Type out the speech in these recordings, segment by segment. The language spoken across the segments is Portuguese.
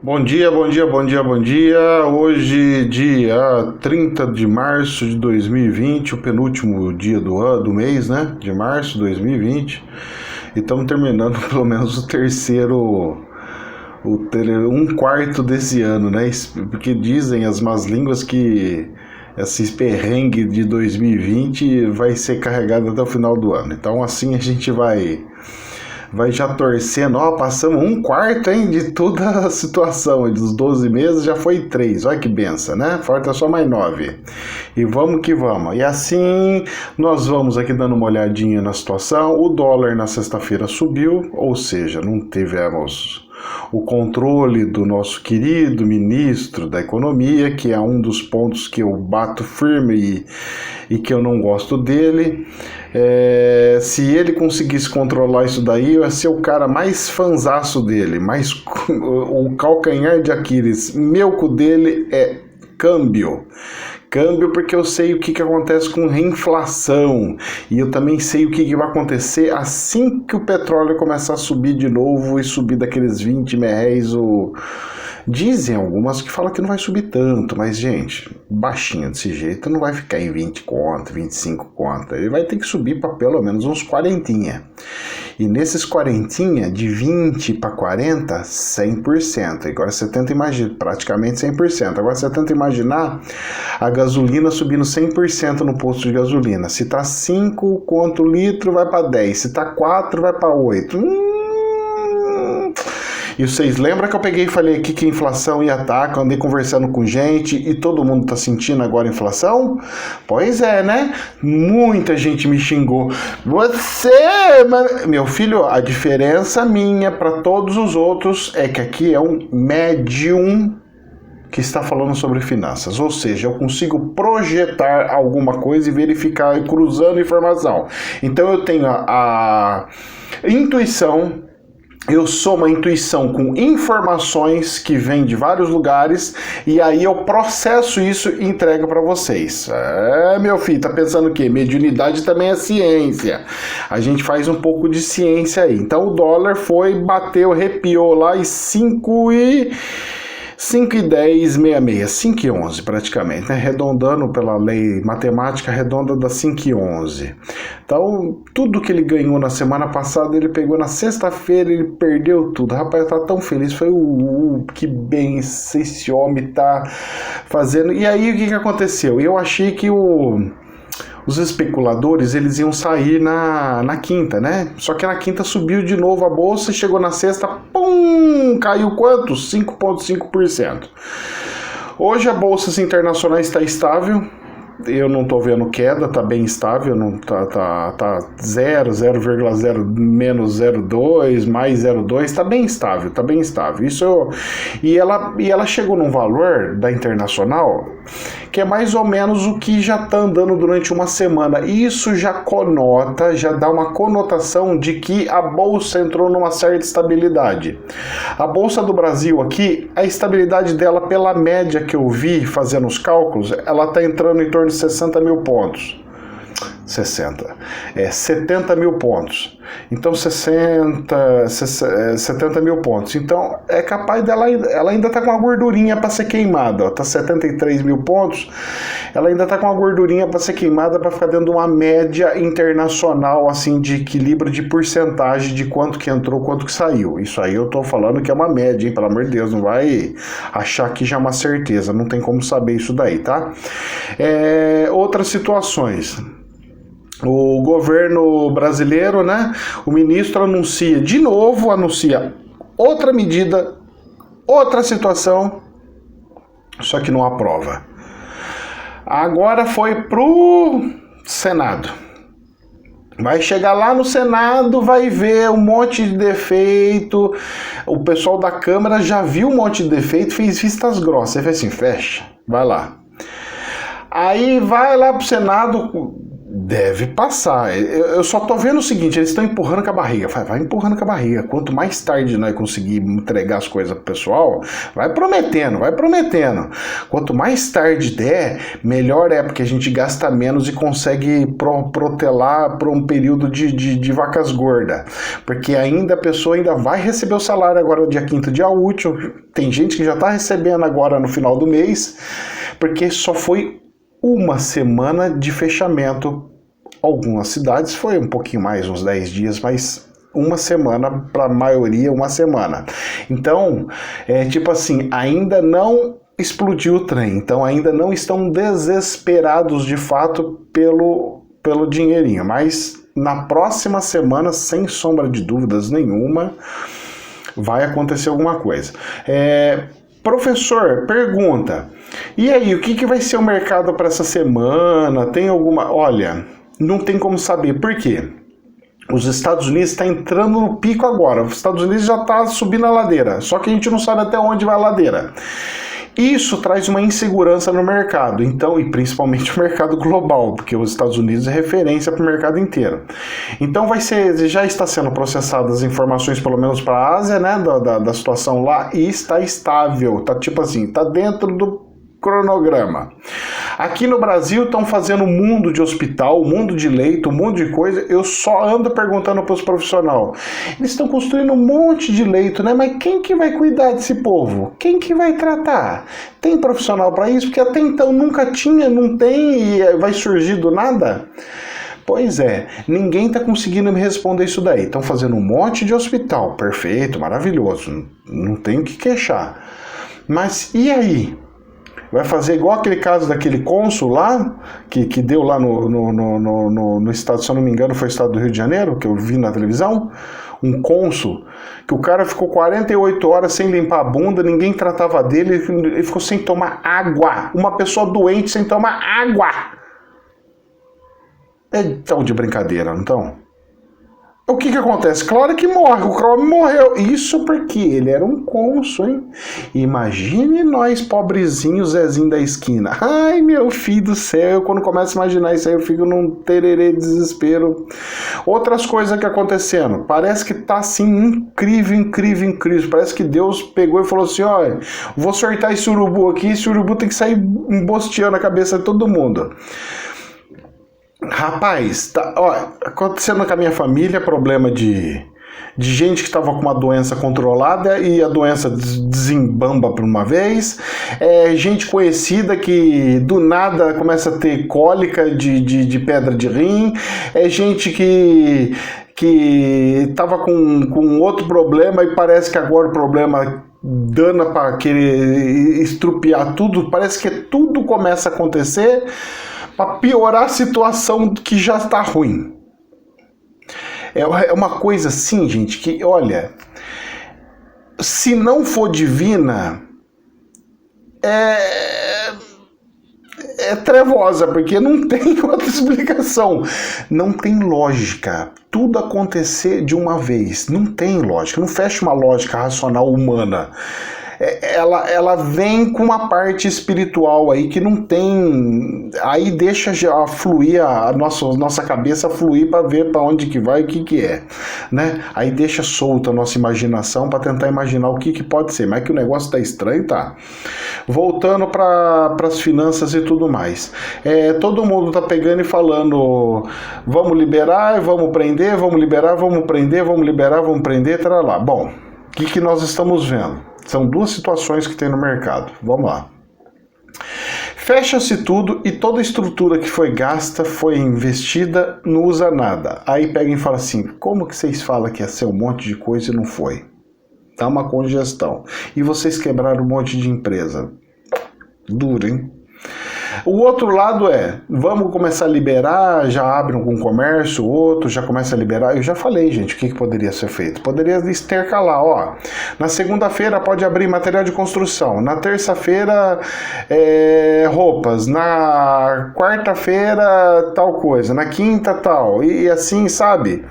Bom dia, bom dia, bom dia, bom dia. Hoje, dia 30 de março de 2020, o penúltimo dia do mês, né? De março de 2020. E estamos terminando pelo menos o terceiro, um quarto desse ano, né? Porque dizem as más línguas que esse perrengue de 2020 vai ser carregado até o final do ano. Então, assim a gente vai já torcendo, passamos um quarto, hein, de toda a situação, dos 12 meses já foi 3, olha que benção, né? Falta só mais 9. E vamos que vamos. E assim, nós vamos aqui dando uma olhadinha na situação. O dólar na sexta-feira subiu, ou seja, não tivemos o controle do nosso querido ministro da Economia, que é um dos pontos que eu bato firme e que eu não gosto dele. Se ele conseguisse controlar isso daí, eu ia ser o cara mais fanzaço dele, mais o calcanhar de Aquiles. Meu cu dele é câmbio. Câmbio porque eu sei o que acontece com reinflação e eu também sei o que vai acontecer assim que o petróleo começar a subir de novo e subir daqueles 20 reais. Dizem algumas que falam que não vai subir tanto, mas gente, baixinho desse jeito não vai ficar em 20 conto, 25 conto, ele vai ter que subir para pelo menos uns 40. E nesses 40, de 20 para 40, 100%. Agora 70, imagina, praticamente 100%. Agora você tenta imaginar a gasolina subindo 100% no posto de gasolina. Se tá 5 conto litro, vai para 10. Se tá 4, vai para 8. E vocês lembram que eu peguei e falei aqui que a inflação ia estar, que eu andei conversando com gente e todo mundo tá sentindo agora a inflação? Pois é, né? Muita gente me xingou. Meu filho, a diferença minha para todos os outros é que aqui é um médium que está falando sobre finanças, ou seja, eu consigo projetar alguma coisa e verificar, cruzando informação. Então eu tenho a intuição. Eu sou uma intuição com informações que vêm de vários lugares e aí eu processo isso e entrego para vocês. Meu filho, tá pensando o quê? Mediunidade também é ciência. A gente faz um pouco de ciência aí. Então o dólar bateu, arrepiou lá e 5,10, 66, 5,11 praticamente, né? Arredondando pela lei matemática, redonda da 5,11. Então, tudo que ele ganhou na semana passada, ele pegou na sexta-feira, ele perdeu tudo. Rapaz, tá tão feliz, foi que bem esse homem tá fazendo. E aí, o que aconteceu? Eu achei que os especuladores, eles iam sair na quinta, né? Só que na quinta subiu de novo a bolsa e chegou na sexta, caiu quanto? 5,5%. Hoje a bolsa internacional está estável, eu não estou vendo queda, está bem estável, não tá 0,0 menos 0,2, mais 0,2, está bem estável, tá bem estável. E ela chegou num valor da internacional que é mais ou menos o que já está andando durante uma semana. Isso já dá uma conotação de que a bolsa entrou numa certa estabilidade. A bolsa do Brasil aqui, a estabilidade dela, pela média que eu vi fazendo os cálculos, ela está entrando em torno de 60 mil pontos. 70 mil pontos. Então 70 mil pontos. Então é capaz dela, ela ainda está com uma gordurinha para ser queimada. Está 73 mil pontos. Ela ainda está com uma gordurinha para ser queimada para ficar dentro de uma média internacional assim de equilíbrio de porcentagem de quanto que entrou, quanto que saiu. Isso aí eu estou falando que é uma média, hein? Pelo amor de Deus, não vai achar que já é uma certeza. Não tem como saber isso daí, tá? Outras situações. O governo brasileiro, né? O ministro anuncia outra medida, outra situação, só que não aprova. Agora foi pro Senado. Vai chegar lá no Senado, vai ver um monte de defeito. O pessoal da Câmara já viu um monte de defeito, fez vistas grossas. Ele fez assim, fecha, vai lá. Aí vai lá pro Senado, Deve passar. Eu só tô vendo o seguinte, eles estão empurrando com a barriga. Vai empurrando com a barriga. Quanto mais tarde nós conseguirmos entregar as coisas pro pessoal, vai prometendo, vai prometendo. Quanto mais tarde der, melhor é, porque a gente gasta menos e consegue protelar por um período de vacas gordas. Porque ainda a pessoa ainda vai receber o salário agora dia 5º, dia útil. Tem gente que já tá recebendo agora no final do mês, porque só foi uma semana de fechamento. Algumas cidades foi um pouquinho mais, uns 10 dias, mas uma semana, para a maioria, uma semana. Então, tipo assim, ainda não explodiu o trem, então ainda não estão desesperados de fato pelo dinheirinho, mas na próxima semana, sem sombra de dúvidas nenhuma, vai acontecer alguma coisa. Professor, pergunta, e aí, o que vai ser o mercado para essa semana? Tem alguma... Olha, não tem como saber. Por quê? Os Estados Unidos estão entrando no pico agora. Os Estados Unidos já está subindo a ladeira, só que a gente não sabe até onde vai a ladeira. Isso traz uma insegurança no mercado, então, e principalmente o mercado global, porque os Estados Unidos é referência para o mercado inteiro. Então já está sendo processadas as informações, pelo menos para a Ásia, né, da situação lá, e está estável, tá tipo assim, tá dentro do cronograma. Aqui no Brasil estão fazendo um mundo de hospital, um mundo de leito, um mundo de coisa. Eu só ando perguntando para os profissionais. Eles estão construindo um monte de leito, né? Mas quem que vai cuidar desse povo? Quem que vai tratar? Tem profissional para isso? Porque até então nunca tinha, não tem e vai surgir do nada? Pois é, ninguém está conseguindo me responder isso daí. Estão fazendo um monte de hospital, perfeito, maravilhoso, não tem o que queixar. Mas e aí? Vai fazer igual aquele caso daquele cônsul lá, que deu lá no estado, se eu não me engano, foi o estado do Rio de Janeiro, que eu vi na televisão, um cônsul, que o cara ficou 48 horas sem limpar a bunda, ninguém tratava dele, ele ficou sem tomar água, uma pessoa doente sem tomar água. Então de brincadeira, não estão? O que acontece? Claro que morre, o Chrome morreu. Isso porque ele era um cônsul, hein? Imagine nós, pobrezinhos, Zezinho da esquina. Ai, meu filho do céu, eu quando começo a imaginar isso aí, eu fico num tererê de desespero. Outras coisas que acontecendo. Parece que tá assim, incrível. Parece que Deus pegou e falou assim, olha, vou sortar esse urubu aqui, esse urubu tem que sair embosteando a cabeça de todo mundo. Rapaz, acontecendo com a minha família, problema de gente que estava com uma doença controlada e a doença desembamba por uma vez, gente conhecida que do nada começa a ter cólica de pedra de rim, gente que estava com outro problema e parece que agora o problema dana para querer estrupiar tudo, parece que tudo começa a acontecer para piorar a situação que já está ruim. É uma coisa assim, gente, que, olha, se não for divina, é trevosa, porque não tem outra explicação. Não tem lógica. Tudo acontecer de uma vez. Não tem lógica. Não fecha uma lógica racional humana. Ela vem com uma parte espiritual aí que não tem, aí deixa já fluir a nossa cabeça fluir para ver para onde que vai, o que é, né? Aí deixa solta a nossa imaginação para tentar imaginar o que pode ser, mas que o negócio tá estranho, tá? Voltando para as finanças e tudo mais, todo mundo tá pegando e falando, vamos liberar, vamos prender, vamos liberar, vamos prender, vamos liberar, vamos prender, tarará. Bom, o que nós estamos vendo? São duas situações que tem no mercado. Vamos lá. Fecha-se tudo e toda a estrutura que foi gasta, foi investida, não usa nada. Aí pega e fala assim, como que vocês falam que ia ser um monte de coisa e não foi? Dá uma congestão. E vocês quebraram um monte de empresa. Duro, hein? O outro lado vamos começar a liberar, já abre algum comércio, outro já começa a liberar. Eu já falei, gente, o que poderia ser feito? Poderia intercalar, ó. Na segunda-feira pode abrir material de construção, na terça-feira roupas, na quarta-feira tal coisa, na quinta tal, e assim, sabe?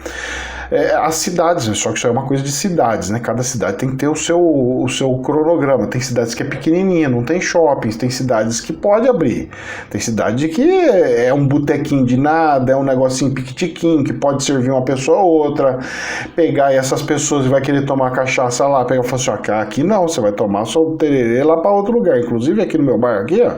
as cidades, só que isso é uma coisa de cidades, né? Cada cidade tem que ter o seu cronograma. Tem cidades que é pequenininha, não tem shoppings, tem cidades que pode abrir. Tem cidade que é um botequinho de nada, é um negocinho piquitiquinho, que pode servir uma pessoa ou outra, pegar essas pessoas e vai querer tomar cachaça lá, pegar e falar assim, aqui não, você vai tomar seu tererê lá para outro lugar. Inclusive aqui no meu bairro aqui, ó,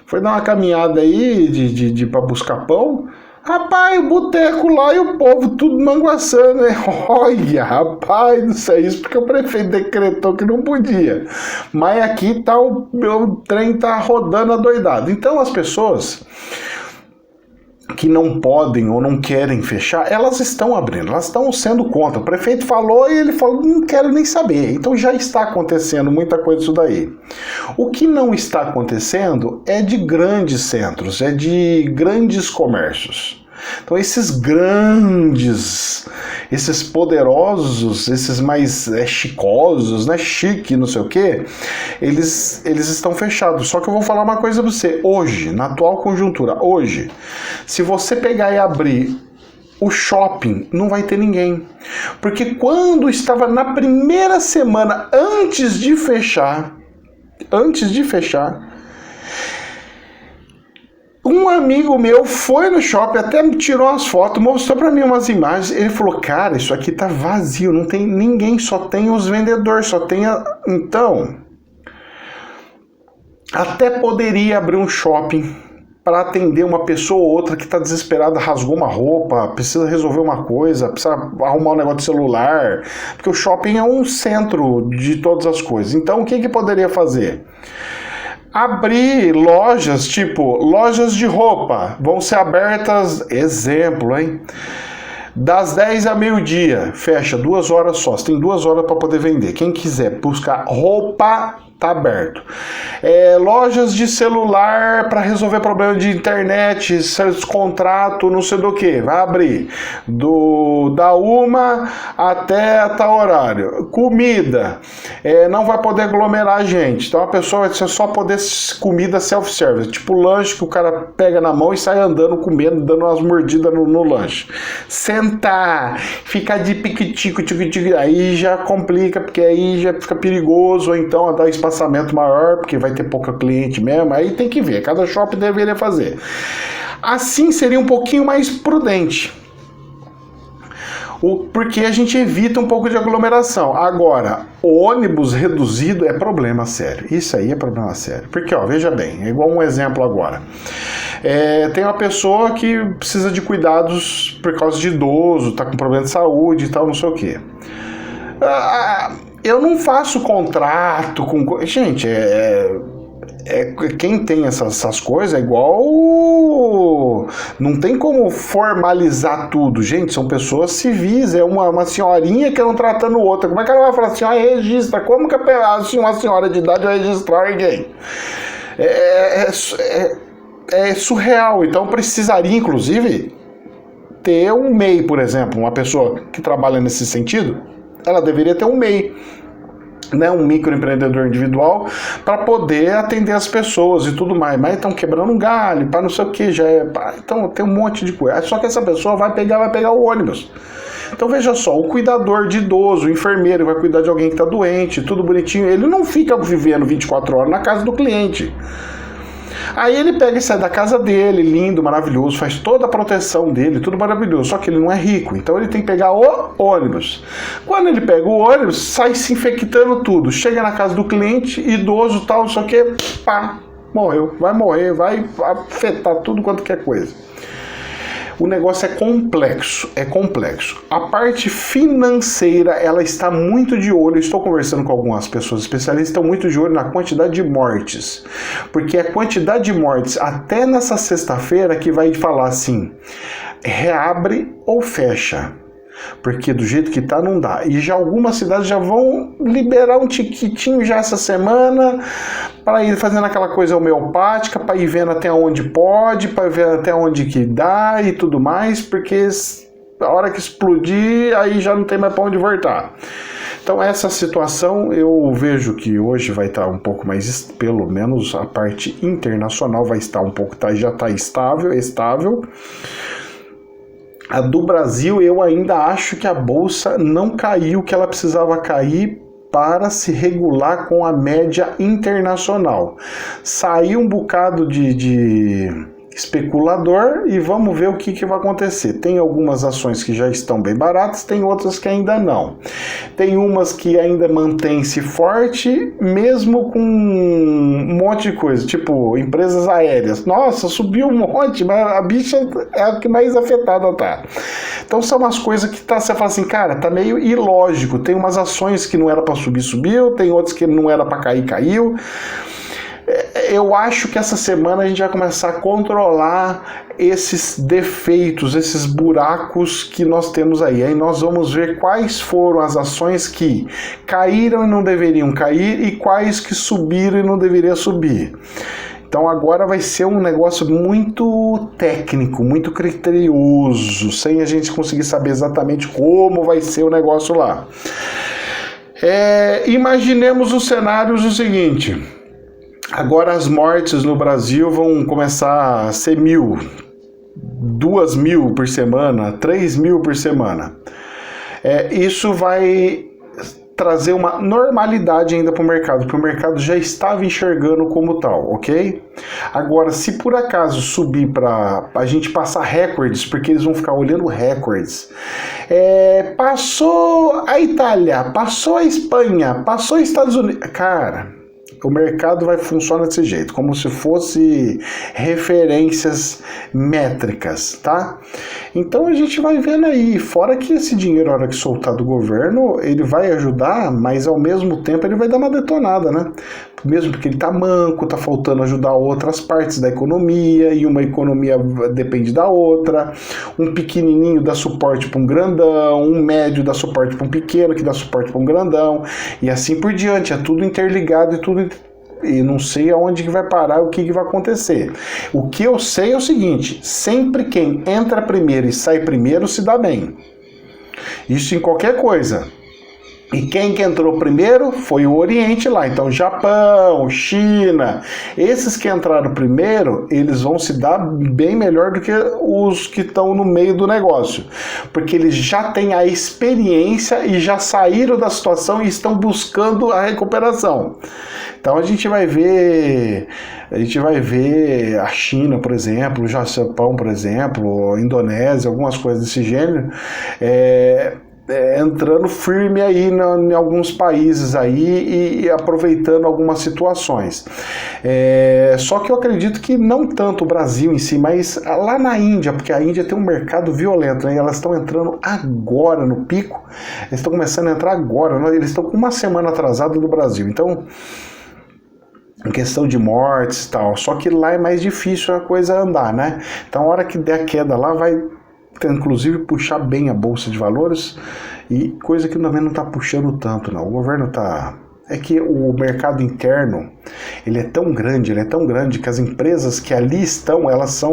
foi dar uma caminhada aí para buscar pão. Rapaz, o boteco lá e o povo tudo manguaçando, né? Olha, rapaz, não sei isso porque o prefeito decretou que não podia. Mas aqui tá o meu trem tá rodando adoidado. Então as pessoas que não podem ou não querem fechar, elas estão abrindo, elas estão sendo contra. O prefeito falou e ele falou, não quero nem saber. Então já está acontecendo muita coisa disso daí. O que não está acontecendo é de grandes centros, é de grandes comércios. Então esses grandes, esses poderosos, esses mais chicosos, né, chique, não sei o quê, eles estão fechados. Só que eu vou falar uma coisa pra você, hoje, na atual conjuntura, hoje, se você pegar e abrir o shopping, não vai ter ninguém. Porque quando estava na primeira semana, antes de fechar, um amigo meu foi no shopping, até me tirou umas fotos, mostrou pra mim umas imagens. Ele falou, cara, isso aqui tá vazio, não tem ninguém, só tem os vendedores, só tem Então, até poderia abrir um shopping para atender uma pessoa ou outra que está desesperada, rasgou uma roupa, precisa resolver uma coisa, precisa arrumar um negócio de celular, porque o shopping é um centro de todas as coisas. Então, o que poderia fazer? Abrir lojas, tipo, lojas de roupa, vão ser abertas, exemplo, hein? Das 10 a meio-dia, fecha 2 horas só, você tem 2 horas para poder vender. Quem quiser buscar roupa, tá aberto. Lojas de celular para resolver problema de internet, contrato, não sei do que, vai abrir. Da 1 até tal horário. Comida, não vai poder aglomerar gente. Então a pessoa vai só poder comida self-service, tipo lanche que o cara pega na mão e sai andando, comendo, dando umas mordidas no lanche. Sentar, ficar de piquitico, aí já complica, porque aí já fica perigoso, ou então dá espaçamento maior, porque vai ter pouca cliente mesmo, aí tem que ver, cada shopping deveria fazer. Assim seria um pouquinho mais prudente, porque a gente evita um pouco de aglomeração. Agora, o ônibus reduzido é problema sério, isso aí é problema sério, porque ó, veja bem, é igual um exemplo agora. Tem uma pessoa que precisa de cuidados por causa de idoso, tá com problema de saúde e tal, não sei o que. Eu não faço contrato com... Gente, quem tem essas coisas é igual... Não tem como formalizar tudo. Gente, são pessoas civis. É uma senhorinha que não tratando outra. Como é que ela vai falar assim, registra? Como que uma senhora de idade vai registrar alguém? É surreal. Então precisaria, inclusive, ter um MEI, por exemplo. Uma pessoa que trabalha nesse sentido, ela deveria ter um MEI, né, um microempreendedor individual, para poder atender as pessoas e tudo mais. Mas estão quebrando um galho, para não sei o que, então tem um monte de coisa. Só que essa pessoa vai pegar o ônibus. Então veja só, o cuidador de idoso, o enfermeiro, vai cuidar de alguém que está doente, tudo bonitinho, ele não fica vivendo 24 horas na casa do cliente. Aí ele pega e sai da casa dele, lindo, maravilhoso, faz toda a proteção dele, tudo maravilhoso, só que ele não é rico, então ele tem que pegar o ônibus. Quando ele pega o ônibus, sai se infectando tudo, chega na casa do cliente, idoso, tal, só que, pá, morreu, vai morrer, vai afetar tudo quanto que é coisa. O negócio é complexo. A parte financeira, ela está muito de olho. Eu estou conversando com algumas pessoas especialistas, estão muito de olho na quantidade de mortes. Porque a quantidade de mortes, até nessa sexta-feira, que vai falar assim, reabre ou fecha. Porque do jeito que tá, não dá. E já algumas cidades já vão liberar um tiquitinho já essa semana para ir fazendo aquela coisa homeopática, para ir vendo até onde pode, para ver até onde que dá e tudo mais, porque a hora que explodir, aí já não tem mais para onde voltar. Então essa situação eu vejo que hoje vai estar um pouco mais, pelo menos a parte internacional vai estar um pouco, já está estável. A do Brasil, eu ainda acho que a bolsa não caiu o que ela precisava cair para se regular com a média internacional. Saiu um bocado de especulador e vamos ver o que vai acontecer. Tem algumas ações que já estão bem baratas, tem outras que ainda não. Tem umas que ainda mantém-se forte, mesmo com um monte de coisa, tipo empresas aéreas. Nossa, subiu um monte, mas a bicha é a que mais afetada tá. Então são umas coisas que você fala assim, cara, tá meio ilógico. Tem umas ações que não era para subir, subiu, tem outras que não era para cair, caiu. Eu acho que essa semana a gente vai começar a controlar esses defeitos, esses buracos que nós temos aí. Aí nós vamos ver quais foram as ações que caíram e não deveriam cair e quais que subiram e não deveriam subir. Então agora vai ser um negócio muito técnico, muito criterioso, sem a gente conseguir saber exatamente como vai ser o negócio lá. Imaginemos os cenários o seguinte: agora as mortes no Brasil vão começar a ser 1.000, 2.000 por semana, 3.000 por semana. Isso vai trazer uma normalidade ainda para o mercado, porque o mercado já estava enxergando como tal, ok? Agora, se por acaso subir para a gente passar recordes, porque eles vão ficar olhando recordes, passou a Itália, passou a Espanha, passou os Estados Unidos, cara, o mercado vai funcionar desse jeito, como se fosse referências métricas, tá? Então a gente vai vendo aí, fora que esse dinheiro, a hora que soltar do governo, ele vai ajudar, mas ao mesmo tempo ele vai dar uma detonada, né? Mesmo porque ele tá manco, tá faltando ajudar outras partes da economia, e uma economia depende da outra, um pequenininho dá suporte para um grandão, um médio dá suporte para um pequeno, que dá suporte para um grandão, e assim por diante, é tudo interligado e não sei aonde que vai parar, o que vai acontecer. O que eu sei é o seguinte: sempre quem entra primeiro e sai primeiro se dá bem. Isso em qualquer coisa. E quem que entrou primeiro foi o Oriente lá. Então, Japão, China, esses que entraram primeiro, eles vão se dar bem melhor do que os que estão no meio do negócio. Porque eles já têm a experiência e já saíram da situação e estão buscando a recuperação. Então a gente vai ver a China, por exemplo, o Japão, por exemplo, a Indonésia, algumas coisas desse gênero, entrando firme aí em alguns países aí e aproveitando algumas situações. Só que eu acredito que não tanto o Brasil em si, mas lá na Índia, porque a Índia tem um mercado violento, né? Elas estão entrando agora no pico, eles estão começando a entrar agora, né? Eles estão com uma semana atrasada do Brasil. Então, em questão de mortes e tal, só que lá é mais difícil a coisa andar, né? Então a hora que der a queda lá vai inclusive puxar bem a bolsa de valores, e coisa que também não está puxando tanto, não. O governo está... É que o mercado interno, ele é tão grande que as empresas que ali estão, elas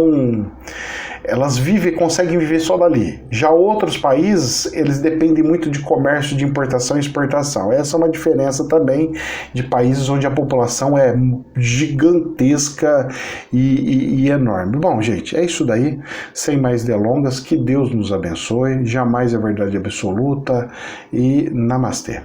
conseguem viver só dali. Já outros países, eles dependem muito de comércio, de importação e exportação. Essa é uma diferença também de países onde a população é gigantesca e enorme. Bom, gente, é isso daí. Sem mais delongas, que Deus nos abençoe. Jamais é verdade absoluta. E namastê.